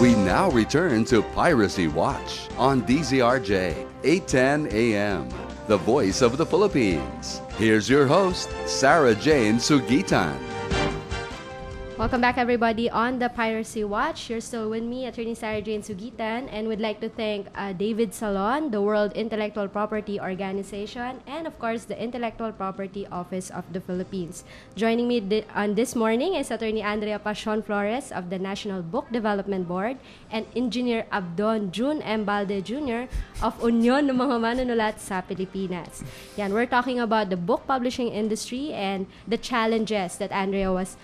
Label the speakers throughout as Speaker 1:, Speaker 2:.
Speaker 1: We now return to Piracy Watch on DZRJ 810 AM, the voice of the Philippines. Here's your host, Sarah Jane Sugitan.
Speaker 2: Welcome back, everybody, on the Piracy Watch. You're still with me, Attorney Sarah Jane Sugitan, and would like to thank David Salon, the World Intellectual Property Organization, and of course, the Intellectual Property Office of the Philippines. Joining me on this morning is Attorney Andrea Pasion Flores of the National Book Development Board and Engineer Abdon June M. Balde Jr. of Union ng mga Manunulat sa Pilipinas. Yan, we're talking about the book publishing industry and the challenges that Andrea was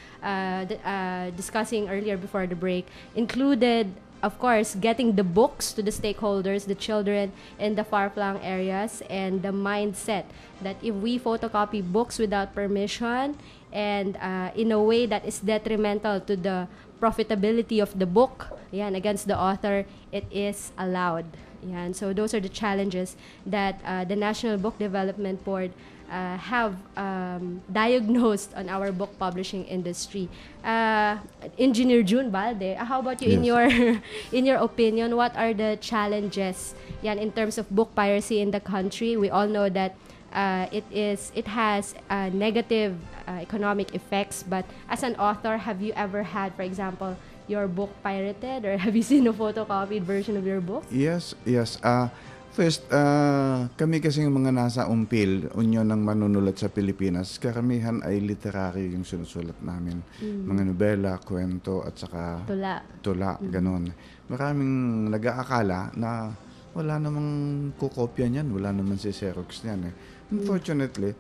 Speaker 2: discussing earlier before the break, included, of course, getting the books to the stakeholders, the children in the far-flung areas, and the mindset that if we photocopy books without permission and in a way that is detrimental to the profitability of the book, yan, against the author, it is allowed. Yan. So those are the challenges that the National Book Development Board have diagnosed on our book publishing industry. Engineer June Balde, how about you?
Speaker 3: Yes.
Speaker 2: In your opinion, what are the challenges yan in terms of book piracy in the country? We all know that it has negative economic effects, but as an author, have you ever had, for example, your book pirated, or have you seen a photocopied version of your book?
Speaker 3: Yes. First, kami kasing mga nasa UMPIL, Union ng Manunulat sa Pilipinas, karamihan ay literary yung sinusulat namin. Mga nobela, kwento, at saka tula, ganon. Maraming nag-aakala na wala namang kukopya niyan, wala namang si Xerox niyan. Unfortunately,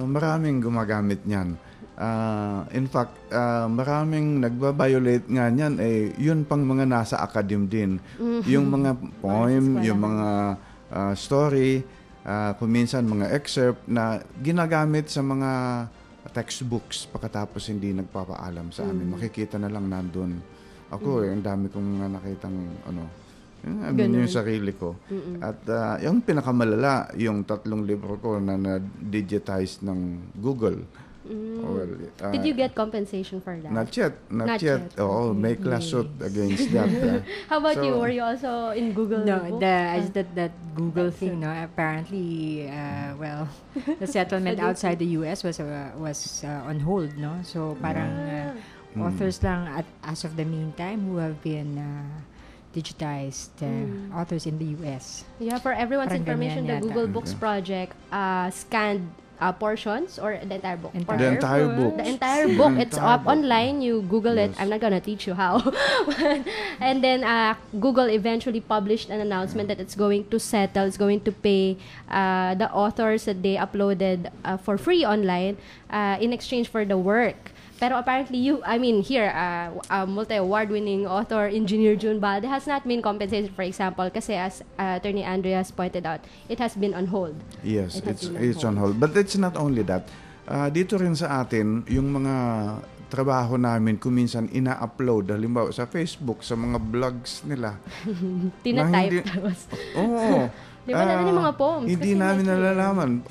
Speaker 3: maraming gumagamit niyan. In fact, maraming nagba-violate nga niyan, yun pang mga nasa academe din. Yung mga poem, yung mga story, kuminsan mga excerpt na ginagamit sa mga textbooks pagkatapos hindi nagpapaalam sa amin. Makikita na lang nandun. Ako, ang dami kong nakitang yung sarili ko. At yung pinakamalala, yung 3 libro ko na na-digitize ng Google. Well,
Speaker 2: did you get compensation for that?
Speaker 3: Not yet. Oo, may class suit against that.
Speaker 2: How about you? Were you also in Google?
Speaker 4: No, that Google thing. No, apparently, the settlement outside the U.S. was on hold. No, so parang authors lang as of the meantime who have been digitized authors in the U.S.
Speaker 2: Yeah, for everyone's
Speaker 4: Parang
Speaker 2: information, the
Speaker 4: ganyan
Speaker 2: Google
Speaker 4: yata.
Speaker 2: Books project scanned portions or the entire book?
Speaker 3: The entire book.
Speaker 2: The entire book. It's up online. You Google it. I'm not gonna teach you how. And then Google eventually published an announcement that it's going to settle. It's going to pay the authors that they uploaded for free online in exchange for the work. Pero apparently multi-award-winning author, Engineer June Balde, has not been compensated, for example, kasi as Attorney Andreas pointed out, it has been on hold.
Speaker 3: Yes, it's on hold. But it's not only that. Dito rin sa atin, yung mga trabaho namin kuminsan ina-upload, halimbawa sa Facebook, sa mga blogs nila.
Speaker 2: Tina-type tapos.
Speaker 3: Oo.
Speaker 2: Di ba naman yung mga poems?
Speaker 3: Hindi namin nalalaman.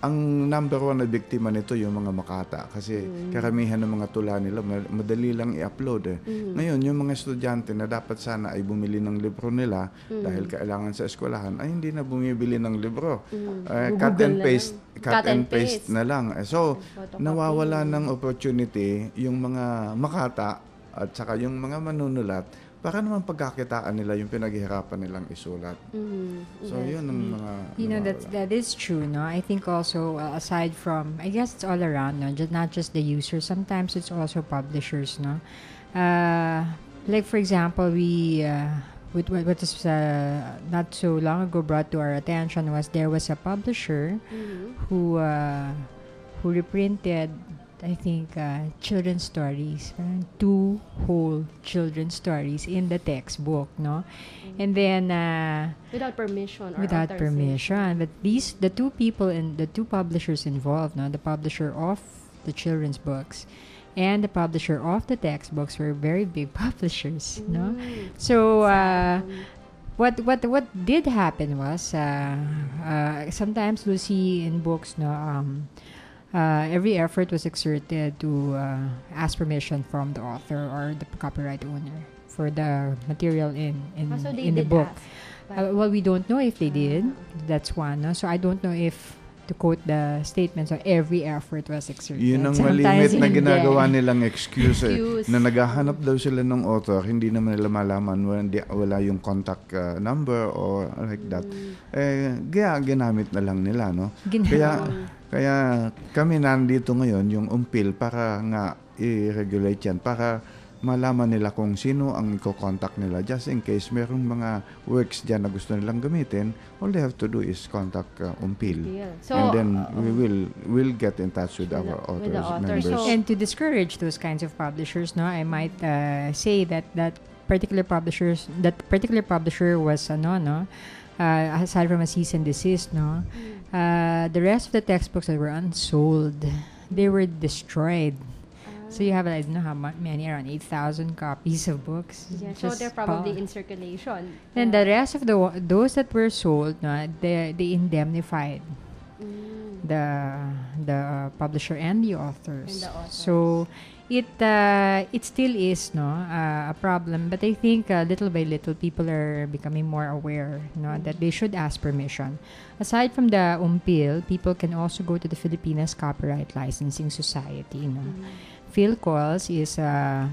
Speaker 3: Ang number 1 na biktima nito yung mga Makata. Kasi karamihan ng mga tula nila, madali lang i-upload. Ngayon, yung mga estudyante na dapat sana ay bumili ng libro nila dahil kailangan sa eskwelahan, ay hindi na bumibili ng libro. Cut and paste na lang. So, nawawala ng opportunity yung mga Makata at saka yung mga manunulat para naman pagkakitaan nila yung pinaghihirapan nilang isulat. So, yun ang mga...
Speaker 4: that is true, no? I think also, aside from, I guess it's all around, no? Not just the users. Sometimes it's also publishers, no? Like, for example, what is not so long ago brought to our attention was there was a publisher who reprinted, I think, children's stories, 2 whole children's stories in the textbook, no? And then
Speaker 2: Without permission.
Speaker 4: But the 2 people and the 2 publishers involved, no, the publisher of the children's books and the publisher of the textbooks were very big publishers, no? So what did happen was sometimes we'll see in books, no, every effort was exerted to ask permission from the author or the copyright owner for the material
Speaker 2: So they
Speaker 4: in the
Speaker 2: did
Speaker 4: book.
Speaker 2: ask, but-
Speaker 4: Well, we don't know if they did. That's one. No? So I don't know if, to quote the statement, so every effort was exerted.
Speaker 3: Yun ang
Speaker 4: Sometimes
Speaker 3: malimit na
Speaker 4: hindi.
Speaker 3: ginagawa nilang excuse,
Speaker 2: Excuse.
Speaker 3: na naghahanap daw sila ng author, hindi naman nila malaman, wala yung contact number or like that. Kaya ginamit na lang nila, no? Kaya kami nandito ngayon, yung umpil, para nga i-regulate yan, para malaman nila kung sino ang i-contact nila, just in case merong mga works dyan na gusto nilang gamitin. All they have to do is contact umpil.
Speaker 2: Yeah. So,
Speaker 3: And then we'll get in touch with our
Speaker 2: with
Speaker 3: authors,
Speaker 2: the author.
Speaker 3: members.
Speaker 2: So-
Speaker 4: And to discourage those kinds of publishers, no, I might say that particular publisher was aside from a cease and desist, no, the rest of the textbooks that were unsold, they were destroyed. So you have, I don't know how many, around 8,000 copies of books.
Speaker 2: Yeah, so
Speaker 4: Just
Speaker 2: they're probably
Speaker 4: pa-
Speaker 2: in circulation.
Speaker 4: And the rest of those that were sold, no, they indemnified the publisher and the authors.
Speaker 2: And the authors.
Speaker 4: So it still is a problem, but I think little by little people are becoming more aware that they should ask permission. Aside from the umpil, people can also go to the Filipinas Copyright Licensing Society. PhilCols is a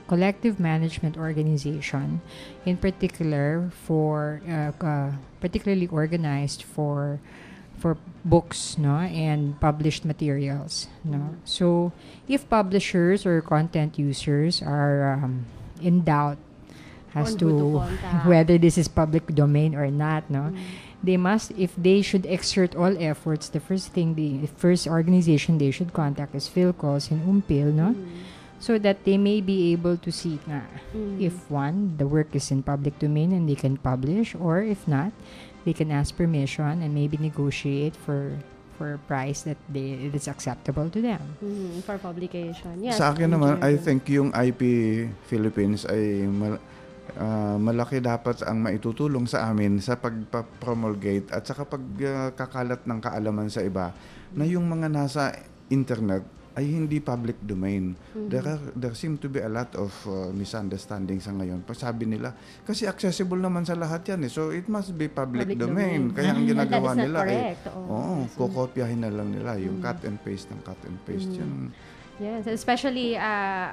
Speaker 4: collective management organization, in particular particularly organized for books, and published materials, So if publishers or content users are in doubt as
Speaker 2: On who to
Speaker 4: to
Speaker 2: contact.
Speaker 4: whether this is public domain or not, they must, if they should exert all efforts, the first organization they should contact is PhilCols and umpil, so that they may be able to see if the work is in public domain and they can publish, or if not, they can ask permission and maybe negotiate for a price that it is acceptable to them.
Speaker 2: For publication. Yes.
Speaker 3: Sa akin naman, I think yung IP Philippines ay malaki dapat ang maitutulong sa amin sa pagpa-promulgate at saka pagkakalat ng kaalaman sa iba na yung mga nasa internet ay hindi public domain. There seem to be a lot of misunderstanding sa ngayon. Sabi nila, kasi accessible naman sa lahat yan. So it must be public domain. Kaya ang ginagawa
Speaker 2: And that is not
Speaker 3: nila
Speaker 2: correct.
Speaker 3: kukopyahin na lang nila yung cut and paste ng cut and paste. Yun.
Speaker 2: Yes, especially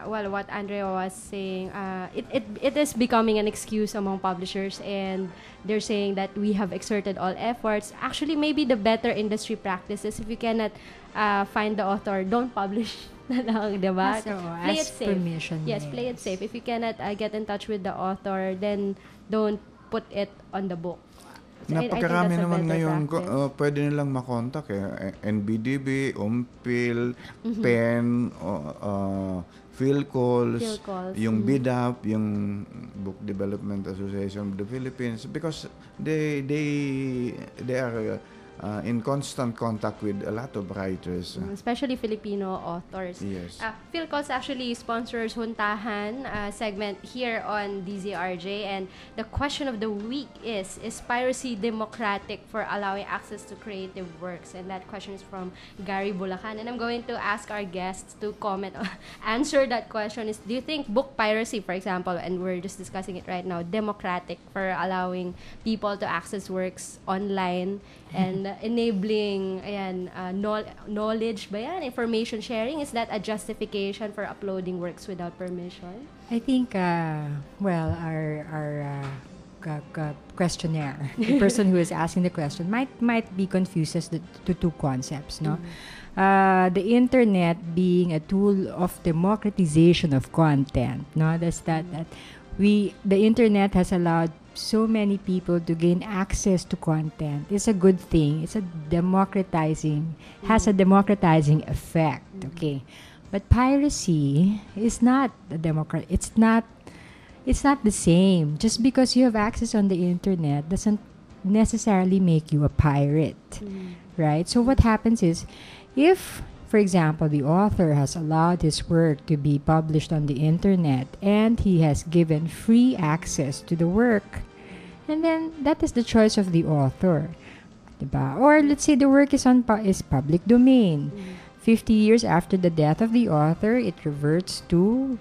Speaker 2: what Andrea was saying, it is becoming an excuse among publishers, and they're saying that we have exerted all efforts. Actually, maybe the better industry practices, if you cannot find the author, don't publish na lang, diba?
Speaker 4: So,
Speaker 2: Play it
Speaker 4: ask
Speaker 2: safe.
Speaker 4: permission.
Speaker 2: Yes, play it safe. If you cannot get in touch with the author, then don't put it on the book. So I think
Speaker 3: Napakarami
Speaker 2: that's a
Speaker 3: naman
Speaker 2: better
Speaker 3: ngayon,
Speaker 2: practice.
Speaker 3: pwede nilang makontak NBDB, umpil, PEN, PhilCols,
Speaker 2: PhilCols,
Speaker 3: yung BDAP, yung Book Development Association of the Philippines, because they are in constant contact with a lot of writers.
Speaker 2: Especially Filipino authors.
Speaker 3: Yes.
Speaker 2: PhilCols actually sponsors Huntahan segment here on DZRJ, and the question of the week is piracy democratic for allowing access to creative works? And that question is from Gary Bulacan, and I'm going to ask our guests to comment answer that question. Is, do you think book piracy, for example, and we're just discussing it right now, democratic for allowing people to access works online and enabling knowledge ba yan? Information sharing, is that a justification for uploading works without permission?
Speaker 4: I think, our questionnaire, the person who is asking the question, might be confused as to two concepts, no? The internet being a tool of democratization of content, no? That's that the internet has allowed so many people to gain access to content. It's a good thing. It's has a democratizing effect. Okay, but piracy is not It's not the same. Just because you have access on the internet doesn't necessarily make you a pirate, right? So what happens is, if, for example, the author has allowed his work to be published on the internet and he has given free access to the work, and then that is the choice of the author. diba? Or let's say the work is public domain. 50 years after the death of the author, it reverts to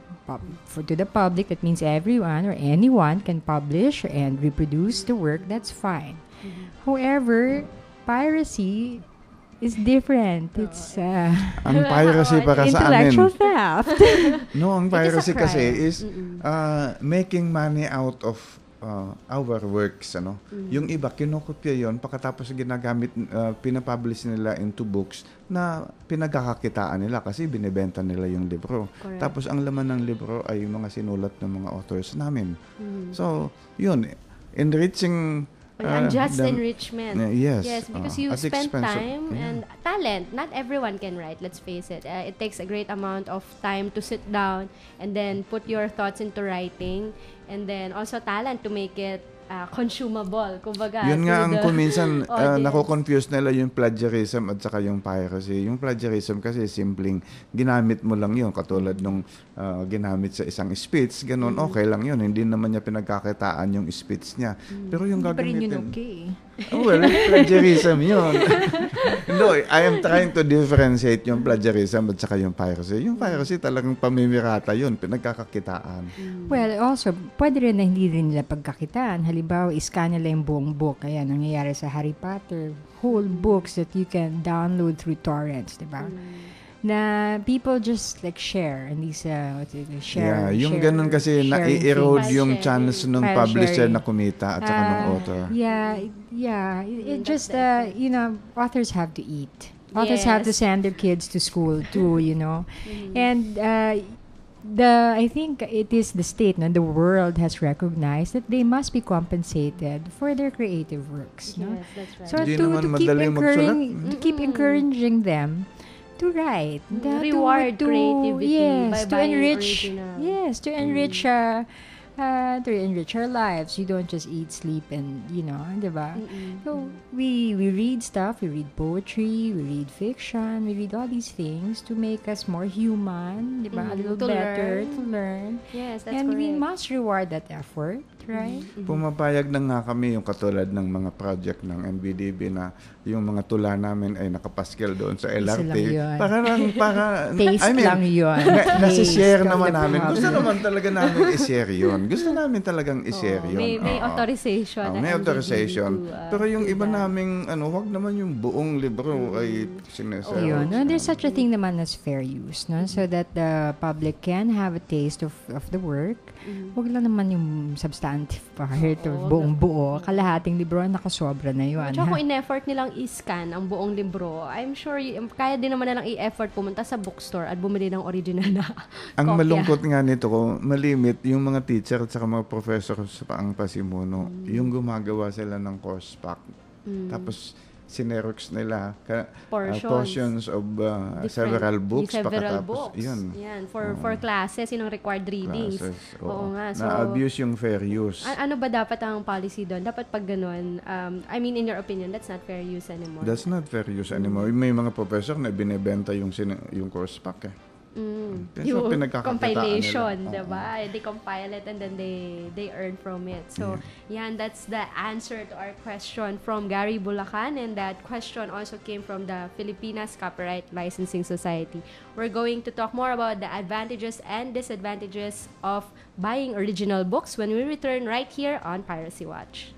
Speaker 4: the public. That means everyone or anyone can publish and reproduce the work. That's fine. However, piracy is different. It's
Speaker 3: Ang piracy para sa amin,
Speaker 4: intellectual theft.
Speaker 3: no, ang
Speaker 2: It is a
Speaker 3: piracy kasi
Speaker 2: crime.
Speaker 3: is making money out of our works, ano. Yung iba kinokopya yon, pagkatapos ginagamit, pinapublish nila into books na pinagkakakitaan nila kasi binebenta nila yung libro.
Speaker 2: Correct.
Speaker 3: Tapos ang laman ng libro ay yung mga sinulat ng mga authors namin. So, yun, enriching
Speaker 2: Unjust
Speaker 3: the-
Speaker 2: enrichment.
Speaker 3: Yes.
Speaker 2: Yes, because you
Speaker 3: at the
Speaker 2: spend
Speaker 3: expense of-
Speaker 2: time and talent. Not everyone can write, let's face it. It takes a great amount of time to sit down and then put your thoughts into writing, and then also talent to make it consumable. Kumbaga,
Speaker 3: Yun nga
Speaker 2: to
Speaker 3: ang
Speaker 2: the
Speaker 3: kuminsan
Speaker 2: audience.
Speaker 3: nako-confuse nila yung plagiarism at saka yung piracy. Yung plagiarism kasi simpleng ginamit mo lang yun, katulad nung ginamit sa isang speech, ganun, okay lang yun. Hindi naman niya pinagkakitaan yung speech niya. Pero yung
Speaker 4: Pa rin yun
Speaker 3: gagamitin...
Speaker 4: okay.
Speaker 3: Well, plagiarism yun. No, I am trying to differentiate yung plagiarism at saka yung piracy. Yung piracy talagang pamimirata yun, pinagkakakitaan.
Speaker 4: Well, also, pwede rin na hindi rin nila pagkakitaan. Halimbawa, iscan nila yung buong book. Ayan, nangyayari sa Harry Potter. Whole books that you can download through torrents, di ba? Na people just like share and these share.
Speaker 3: Yeah, yung
Speaker 4: share-
Speaker 3: ganun kasi
Speaker 4: sharing
Speaker 3: na-erode
Speaker 4: things.
Speaker 3: yung
Speaker 2: File
Speaker 3: chance nung
Speaker 4: File
Speaker 3: publisher
Speaker 4: sharing.
Speaker 3: na kumita at saka nung author.
Speaker 4: Yeah. It
Speaker 2: That's
Speaker 4: just,
Speaker 2: the effect.
Speaker 4: authors have to eat. Authors have to
Speaker 2: Yes.
Speaker 4: send their kids to school too, And I think it is the state, no? The world has recognized that they must be compensated for their creative works. No?
Speaker 2: Yes, that's right.
Speaker 4: So
Speaker 3: Hindi
Speaker 4: to
Speaker 3: naman
Speaker 4: keep
Speaker 3: madaling magsulat.
Speaker 4: encouraging them to write,
Speaker 2: Reward creativity by
Speaker 4: to
Speaker 2: buying
Speaker 4: enrich,
Speaker 2: original.
Speaker 4: yes, to enrich our lives. You don't just eat, sleep, and diba? So we read stuff, we read poetry, we read fiction, we read all these things to make us more human, diba? A little
Speaker 2: To
Speaker 4: better,
Speaker 2: learn.
Speaker 4: to learn.
Speaker 2: Yes, that's
Speaker 4: And
Speaker 2: correct.
Speaker 4: we must reward that effort, right?
Speaker 3: Pumapayag na nga kami yung katulad ng mga project ng MBDB na yung mga tula namin ay nakapaskel doon sa LRT.
Speaker 4: lang yun.
Speaker 3: Para
Speaker 4: Taste lang yun.
Speaker 3: Nasi-share
Speaker 4: Taste of
Speaker 3: naman
Speaker 4: the
Speaker 3: namin. Gusto
Speaker 4: problem.
Speaker 3: naman talaga namin i-share yun. Gusto namin talagang i-share yun.
Speaker 2: May
Speaker 3: Oo.
Speaker 2: authorization.
Speaker 3: Oo,
Speaker 2: ng
Speaker 3: may
Speaker 2: MBD
Speaker 3: authorization.
Speaker 2: to,
Speaker 3: Pero yung
Speaker 2: do
Speaker 3: iba
Speaker 2: that.
Speaker 3: naming, wag naman yung buong libro ay sinesell.
Speaker 4: Yun. No, there's such a thing naman as fair use, no? So that the public can have a taste of the work. Wag lang naman yung substantive part or buong buo. Kalahating libro, nakasobra na yun.
Speaker 2: Tsaka
Speaker 4: ha?
Speaker 2: kung in-effort nilang i-scan ang buong libro, I'm sure kaya din naman nilang i-effort pumunta sa bookstore at bumili ng original na
Speaker 3: Ang
Speaker 2: kopya.
Speaker 3: malungkot nga nito ko, malimit yung mga teacher at saka mga professor sa ang pasimuno, yung gumagawa sila ng course pack. Tapos sinerox nila portions of several books.
Speaker 2: Several
Speaker 3: pagkatapos,
Speaker 2: books.
Speaker 3: Yun.
Speaker 2: Yan, for classes, yun ang required readings.
Speaker 3: Classes,
Speaker 2: Oo nga. So,
Speaker 3: na-abuse yung fair use.
Speaker 2: ano ba dapat ang policy doon? Dapat pag ganun, I mean, in your opinion, that's not fair use anymore.
Speaker 3: That's not fair use anymore. May mga professor na binebenta yung course pack eh. Kasi
Speaker 2: Yung
Speaker 3: pinagkakakitaan
Speaker 2: compilation,
Speaker 3: nila.
Speaker 2: diba? They compile it and then they earn from it. So, yan, that's the answer to our question from Gary Bulacan, and that question also came from the Filipinas Copyright Licensing Society. We're going to talk more about the advantages and disadvantages of buying original books when we return right here on Piracy Watch.